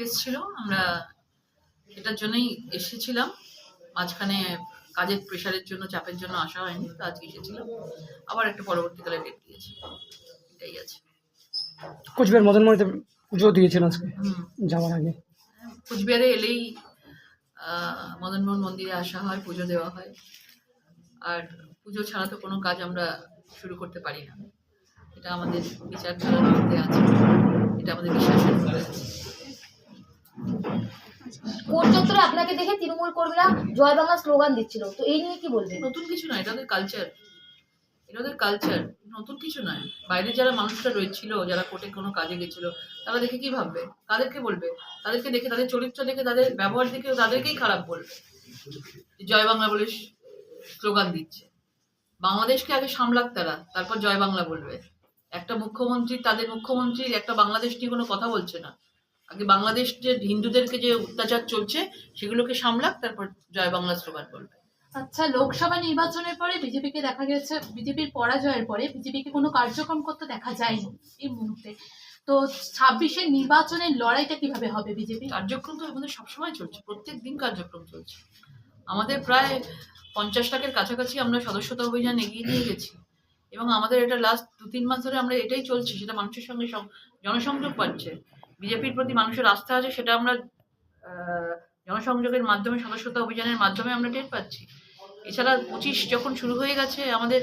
Case ছিল, আমরা এটার জন্যই এসেছিলাম। মাঝখানে কাজের প্রেশারের জন্য, চাপের জন্য আসা হয়নি, তো আজকে এসেছিলাম। আবার একটা পরবর্তীকালে ডেট দিয়েছে, এটাই আছে। কোচবিহার মদন মোহনীতে পুজো দিয়েছেন আজকে হুম। যাওয়ার আগে। কোচবিহারে এলেই মদনমোহন মন্দিরে আসা হয়, পুজো দেওয়া হয়। আর পুজো ছাড়া তো কোনো কাজ আমরা শুরু করতে পারি না, এটা আমাদের বিচারধারার মধ্যে আছে, এটা আমাদের বিশ্বাসের মধ্যে আছে। কোর্ট চত্বরে আপনাকে দেখে তৃণমূল কর্মীরা জয় বাংলা স্লোগান দিচ্ছিল, তো এই নিয়ে কি বলবেন? নতুন কিছু নয়, এটা ওদের কালচার, এটা ওদের কালচার, নতুন কিছু নয়। বাইরে যারা মানুষরা রয়েছিল, যারা কোর্টে কোনো কাজে গেছিল, তারা দেখে কি ভাববে? তাদেরকে বলবে, তাদেরকে দেখে, তাদের চরিত্র দেখে, তাদের ব্যবহার দেখে তাদেরকেই খারাপ বলবে। জয় বাংলা বলে স্লোগান দিচ্ছে। বাংলাদেশকে আগে সামলাক তারা, তারপর জয় বাংলা বলবে। একটা মুখ্যমন্ত্রী, তাদের মুখ্যমন্ত্রী একটা বাংলাদেশ নিয়ে কোনো কথা বলছে না। আগে বাংলাদেশ যে হিন্দুদেরকে যে অত্যাচার চলছে সেগুলোকে সামলাক, তারপর জয় বাংলা স্লোগান বলবে। আচ্ছা, লোকসভা নির্বাচনের পরে বিজেপিকে দেখা গেছে, বিজেপির পরাজয়ের পরে বিজেপিকে কোনো কার্যক্রম করতে দেখা যায়নি এই মুহূর্তে। তো 26-এর নির্বাচনের লড়াইটা কিভাবে হবে বিজেপি? কার্যক্রম তো আমাদের সবসময় চলছে, প্রত্যেক দিন কার্যক্রম চলছে। আমাদের প্রায় 50 লাখের কাছাকাছি আমরা সদস্যতা অভিযান এগিয়ে নিয়ে গেছি, এবং আমাদের এটা লাস্ট 2-3 মাস ধরে আমরা এটাই চলছে, সেটা মানুষের সঙ্গে জনসংযোগ পাচ্ছে। বিজেপির প্রতি মানুষের আস্থা আছে, সেটা আমরা জনসংযোগের মাধ্যমে, সদস্যতা অভিযানের মাধ্যমে আমরা টের পাচ্ছি। এছাড়া 25 যখন শুরু হয়ে গেছে, আমাদের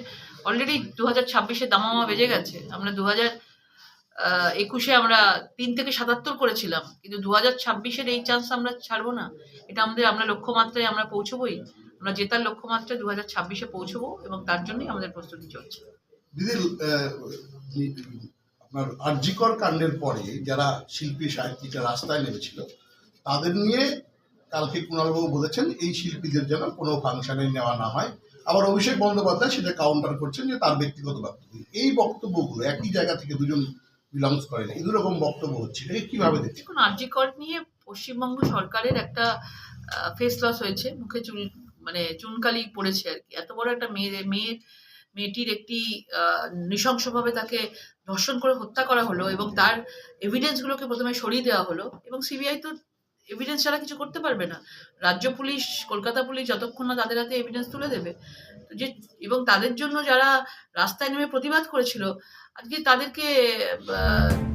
অলরেডি 2026-এ দামামা বেজে গেছে। আমরা 2021-এ আমরা 3 থেকে 77 করেছিলাম, কিন্তু 2026-এর এই চান্স আমরা ছাড়বো না। এটা আমরা লক্ষ্যমাত্রায় আমরা পৌঁছবোই। আমরা জেতার লক্ষ্যমাত্রায় 2026-এ পৌঁছবো, এবং তার জন্যই আমাদের প্রস্তুতি চলছে। দিদি, আপনার আরজিকর কাণ্ডের পরে যারা শিল্পী সাহিত্যিকরা রাস্তায় নেমেছিল, তাদের নিয়ে কালকে কুণালবাবু বলেছেন এই শিল্পীদের যেন কোনো ফাংশনে নেওয়া না হয়। আবার অভিষেক বন্দ্যোপাধ্যায় সেটা কাউন্টার করছেন যে তার ব্যক্তিগত বক্তব্য। এই বক্তব্যগুলো একই জায়গা থেকে দুজন বিলংস করেন, এই দুরকম বক্তব্য হচ্ছে, এটা কিভাবে দেখছেন? দেখুন, আরজিকর নিয়ে পশ্চিমবঙ্গ সরকারের একটা ফেস লস হয়েছে, মুখে চুনকালি পড়েছে আর কি। এত বড় একটা মেয়েটির একটি নৃশংসভাবে তাকে ধর্ষণ করে হত্যা করা হলো, এবং তার এভিডেন্সগুলোকে প্রথমে সরিয়ে দেওয়া হলো, এবং সিবিআই তো এভিডেন্স ছাড়া কিছু করতে পারবে না। রাজ্য পুলিশ, কলকাতা পুলিশ যতক্ষণ না তাদের হাতে এভিডেন্স তুলে দেবে, যে এবং তাদের জন্য যারা রাস্তায় নেমে প্রতিবাদ করেছিল, আজকে তাদেরকে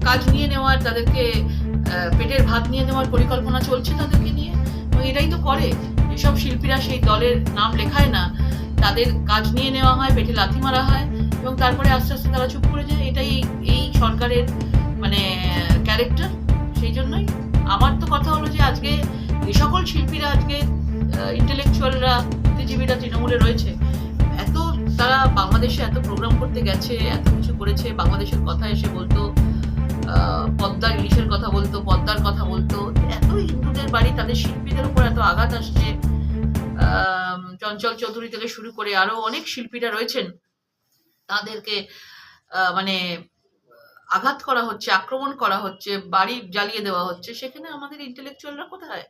কাজ নিয়ে নেওয়ার, তাদেরকে পেটের ভাত নিয়ে নেওয়ার পরিকল্পনা চলছে তাদেরকে নিয়ে, এবং এটাই তো করে। যেসব শিল্পীরা সেই দলের নাম লেখায় না, তাদের কাজ নিয়ে নেওয়া হয়, পেটে লাথি মারা হয়, এবং তারপরে আস্তে আস্তে তারা চুপ করে যায়। এটাই এই সরকারের ক্যারেক্টার। সেই জন্যই আমার তো কথা হলো যে আজকে যে সকল শিল্পীরা, আজকে ইন্টেলেকচুয়ালরা, বুদ্ধিজীবীরা তৃণমূলে রয়েছে, এত তারা বাংলাদেশে এত প্রোগ্রাম করতে গেছে, এত কিছু করেছে, বাংলাদেশের কথা এসে বলতো, পদ্মার ইলিশের কথা বলতো, পদ্মার কথা বলতো, এত হিন্দুদের বাড়ি, তাদের শিল্পীদের উপর এত আঘাত আসছে। চঞ্চল চৌধুরী থেকে শুরু করে আরো অনেক শিল্পীরা রয়েছেন, তাদেরকে আঘাত করা হচ্ছে, আক্রমণ করা হচ্ছে, বাড়ি জ্বালিয়ে দেওয়া হচ্ছে। সেখানে আমাদের ইন্টেলেকচুয়ালরা কোথায়?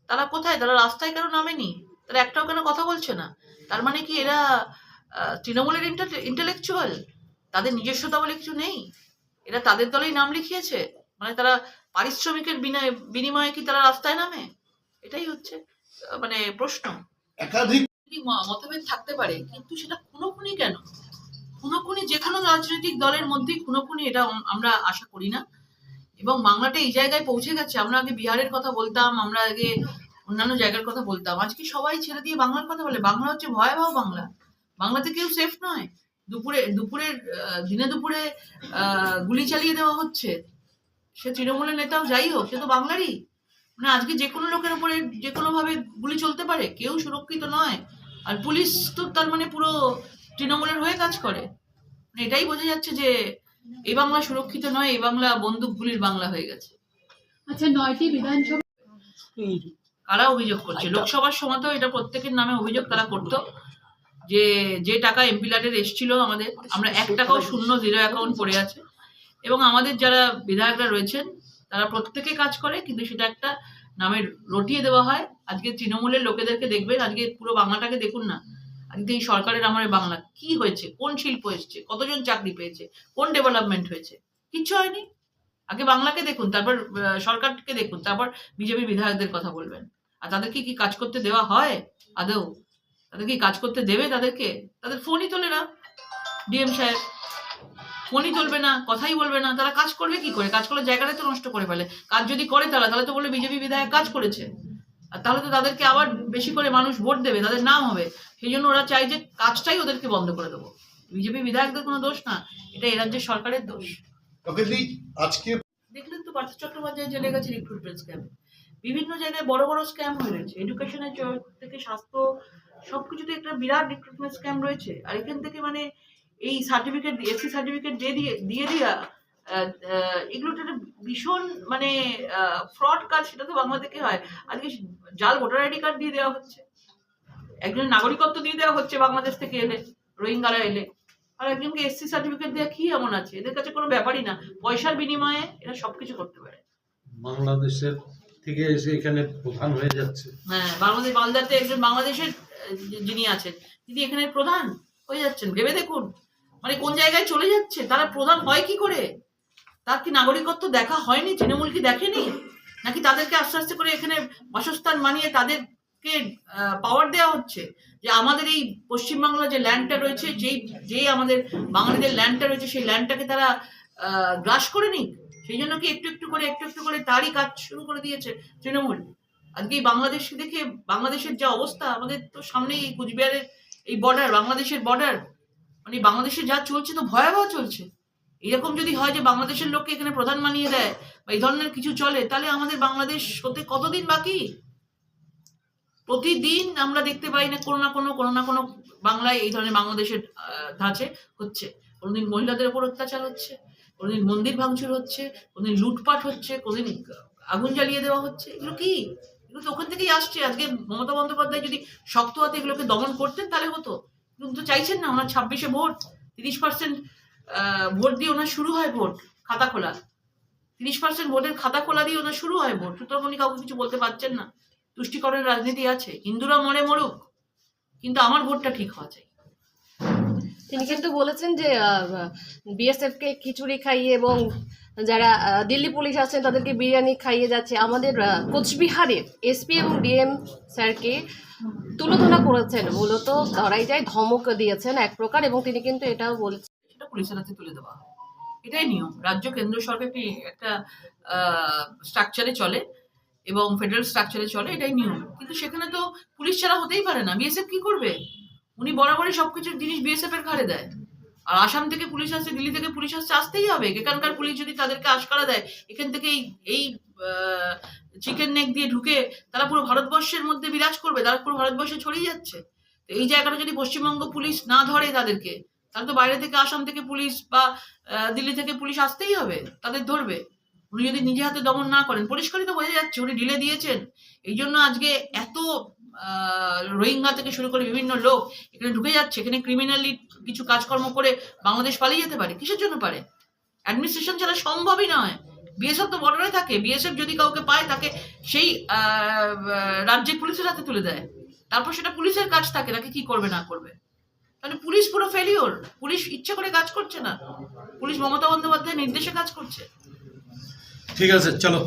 তারা কোথায়? তারা রাস্তায় কেন নামেনি? তারা একটাও কেন কথা বলছে না? তার মানে কি এরা তৃণমূলের ইন্টেলেকচুয়াল? তাদের নিজস্বতা বলে কিছু নেই? এরা তাদের দলেই নাম লিখিয়েছে, মানে তারা পারিশ্রমিকের বিনিময়ে কি তারা রাস্তায় নামে? এটাই হচ্ছে প্রশ্ন। একাধিক মতভেদ থাকতে পারে, কিন্তু সেটা খুনোখুনি কেন? খুনোখুনি যে কোনো রাজনৈতিক দলের মধ্যেই খুনোখুনি, এটা আমরা আশা করি না। এবং বাংলাটা এই জায়গায় পৌঁছে গেছে। আমরা আগে বিহারের কথা বলতাম, আমরা আগে অন্যান্য জায়গার কথা বলতাম, আজকে সবাই ছেড়ে দিয়ে বাংলার কথা বলে। বাংলা হচ্ছে ভয়াবহ বাংলা। বাংলাতে কেউ সেফ নয়। দিনে দুপুরে গুলি চালিয়ে দেওয়া হচ্ছে, সে তৃণমূলের নেতাও যাই হোক, সে তো বাংলারই। আজকে যে কোনো লোকের উপরে যে কোনো ভাবে গুলি চলতে পারে, কেউ সুরক্ষিত নয়। আর পুলিশ তো তার পুরো তৃণমূলের হয়ে কাজ করে। এটাই বোঝা যাচ্ছে যে এই বাংলা সুরক্ষিত নয়, এই বাংলা বন্দুক গুলির বাংলা হয়ে গেছে। আচ্ছা, 9টি বিধানসভা কারা অভিযোগ করছে? লোকসভার সময় তো এটা প্রত্যেকের নামে অভিযোগ তারা করতো, যে টাকা এমপি ল্যাডের এসেছিল আমাদের, আমরা 1 টাকাও শূন্য, 0 অ্যাকাউন্ট পড়ে আছে। এবং আমাদের যারা বিধায়করা রয়েছেন তারা প্রত্যেকে কাজ করে, কিন্তু সেটা একটা নামে রটিয়ে দেওয়া হয়। আজকে তৃণমূলের লোকেদেরকে দেখবেন, আজকে পুরো বাংলাটাকে দেখুন না। আজকে এই সরকারের আমলে বাংলা কি হয়েছে? কোন শিল্প এসছে? কতজন চাকরি পেয়েছে? কোন ডেভেলপমেন্ট হয়েছে? কিচ্ছু হয়নি। আগে বাংলাকে দেখুন, তারপর সরকারকে দেখুন, তারপর বিজেপি বিধায়কদের কথা বলবেন। আর তাদেরকে কি কাজ করতে দেওয়া হয় আদৌ? তাদের কি কাজ করতে দেবে তাদেরকে? তাদের ফোনই তোলে না ডিএম সাহেব, ফোনই তুলবে না, কথাই বলবে না। তারা কাজ করবে কি করে? কাজ করলে জায়গাটা তো নষ্ট করে ফেলে। কাজ যদি করে তাহলে তো বলবে বিজেপি বিধায়ক কাজ করেছে, আর তাহলে তো তাদেরকে আবার বেশি করে মানুষ ভোট দেবে, তাদের নাম হবে। সেই জন্য ওরা চায় যে কাজটাই ওদেরকে বন্ধ করে দেবো। বিজেপি বিধায়কদের কোনো দোষ না, এটা এই রাজ্যের সরকারের দোষ। আজকে দেখলেন তো পার্থ চট্টোপাধ্যায় জেলে গেছে রিক্রুটমেন্ট স্ক্যাম। বিভিন্ন জায়গায় বড় বড় স্ক্যাম হয়ে রয়েছে, এডুকেশনের থেকে স্বাস্থ্য সবকিছুতে একটা বিরাট রিক্রুটমেন্ট স্ক্যাম রয়েছে। আর এখান থেকে মানে এই সার্টিফিকেট এসসি সার্টিফিকেট দিয়ে দিয়া এগুলো একটা ভীষণ মানে ফ্রড কাজ, সেটা তো বাংলাদেশে হয়। আজকে জাল ভোটার আইডি কার্ড দিয়ে দেওয়া হচ্ছে, একজনের নাগরিকত্ব দিয়ে দেওয়া হচ্ছে বাংলাদেশ থেকে এলে, রোহিঙ্গারা এলে, আর একজনকে এসসি সার্টিফিকেট দেওয়া কি এমন আছে? এদের কাছে কোনো ব্যাপারই না, পয়সার বিনিময়ে এরা সবকিছু করতে পারে। বাংলাদেশের থেকে এসে এখানে প্রধান হয়ে যাচ্ছে। হ্যাঁ, বাংলাদেশ মালদাতে একজন বাংলাদেশের যিনি আছেন তিনি এখানে প্রধান হয়ে যাচ্ছেন। ভেবে দেখুন মানে কোন জায়গায় চলে যাচ্ছে। তারা প্রধান হয় কি করে? তার কি নাগরিকত্ব দেখা হয়নি? তৃণমূল কি দেখেনি? নাকি তাদেরকে আস্তে আস্তে করে এখানে বাসস্থান মানিয়ে তাদেরকে পাওয়ার দেওয়া হচ্ছে যে আমাদের এই পশ্চিমবাংলা যে ল্যান্ডটা রয়েছে, যেই আমাদের বাঙালিদের ল্যান্ডটা রয়েছে, সেই ল্যান্ডটাকে তারা গ্রাস করে নিক। সেই জন্য কি একটু একটু করে তারই কাজ শুরু করে দিয়েছে তৃণমূল। আজকে এই বাংলাদেশকে দেখে বাংলাদেশের যা অবস্থা, আমাদের তো সামনেই এই কুচবিহারের এই বর্ডার, বাংলাদেশের বর্ডার, মানে বাংলাদেশে যা চলছে তো ভয়াবহ চলছে। এরকম যদি হয় যে বাংলাদেশের লোককে এখানে প্রধান মানিয়ে দেয় বা এই ধরনের কিছু চলে, তাহলে আমাদের বাংলাদেশ হতে কতদিন বাকি? প্রতিদিন আমরা দেখতে পাই না কোনো না কোনো বাংলায় এই ধরনের বাংলাদেশের ধাঁচে হচ্ছে। কোনোদিন মহিলাদের উপর অত্যাচার হচ্ছে, কোনোদিন মন্দির ভাঙচুর হচ্ছে, কোনোদিন লুটপাট হচ্ছে, কোনোদিন আগুন জ্বালিয়ে দেওয়া হচ্ছে। এগুলো কি? এগুলো তো ওখান থেকেই আসছে। আজকে মমতা বন্দ্যোপাধ্যায় যদি শক্ত হাতে এগুলোকে দমন করতেন তাহলে হতো, কিন্তু তো চাইছেন না। ওনার 26-এ ভোট, 30% ভোট দিয়ে ওনার শুরু হয় ভোট খাতা খোলা, 30% ভোটের খাতা খোলা দিয়ে ওনার শুরু হয় ভোট। সুতরাং উনি কাউকে কিছু বলতে পারছেন না। তুষ্টিকরণের রাজনীতি আছে, হিন্দুরা মরে মরুক, কিন্তু আমার ভোটটা ঠিক হওয়া চাই। তিনি কিন্তু বলেছেন যে বিএসএফ কে খিচুড়ি খাইয়ে এবং যারা দিল্লি পুলিশ আছেন তাদেরকে বিরিয়ানি খাইয়ে যাচ্ছে। আমাদের কোচবিহারের এসপি এবং ডিএম স্যারকে তুলোধনা করেছেন, মূলত ধরাই যায় ধমক দিয়েছেন এক প্রকার, এবং তিনি কিন্তু এটাও বলেছেন সেটা পুলিশের হাতে তুলে দেওয়া, এটাই নিয়ম। রাজ্য কেন্দ্র সরকার একটা স্ট্রাকচারে চলে এবং ফেডারেল স্ট্রাকচারে চলে, এটাই নিয়ম। কিন্তু সেখানে তো পুলিশ ছাড়া হতেই পারে না। বিএসএফ কি করবে? উনি বরাবরই সবকিছু জিনিস বিএসএফ এর ঘাড়ে দেয়। আর আসাম থেকে পুলিশ আসছে, দিল্লি থেকে পুলিশ আসছে, আসতেই হবে। এখানকার পুলিশ যদি তাদেরকে আশকারা দেয়, এখান থেকে এই চিকেন নেক দিয়ে ঢুকে তারা পুরো ভারতবর্ষের মধ্যে বিরাজ করবে, তারা পুরো ভারতবর্ষে ছড়িয়ে যাচ্ছে। তো এই জায়গাটা যদি পশ্চিমবঙ্গ পুলিশ না ধরে তাদেরকে, তাহলে তো বাইরে থেকে আসাম থেকে পুলিশ বা দিল্লি থেকে পুলিশ আসতেই হবে, তাদের ধরবে। উনি যদি নিজে হাতে দমন না করেন, পরিষ্কারই তো বোঝা যাচ্ছে উনি ঢিলে দিয়েছেন। এই জন্য আজকে এত রোহিঙ্গা থেকে শুরু করে বিভিন্ন লোক এখানে ঢুকে যাচ্ছে। এখানে ক্রিমিনালি কিছু কাজকর্ম করে বাংলাদেশ পালিয়ে যেতে পারে। কিসের জন্য পারে? অ্যাডমিনিস্ট্রেশন ছাড়া সম্ভবই নয়। বিএসএফ তো বর্ডারে থাকে, বিএসএফ যদি কাউকে পায় তাকে সেই রাজ্যের পুলিশের হাতে তুলে দেয়, তারপর সেটা পুলিশের কাজ থাকে তাকে কি করবে না করবে। তাহলে পুলিশ পুরো ফেলিওর। পুলিশ ইচ্ছে করে কাজ করছে না, পুলিশ মমতা বন্দ্যোপাধ্যায়ের নির্দেশে কাজ করছে। ঠিক আছে, চলো।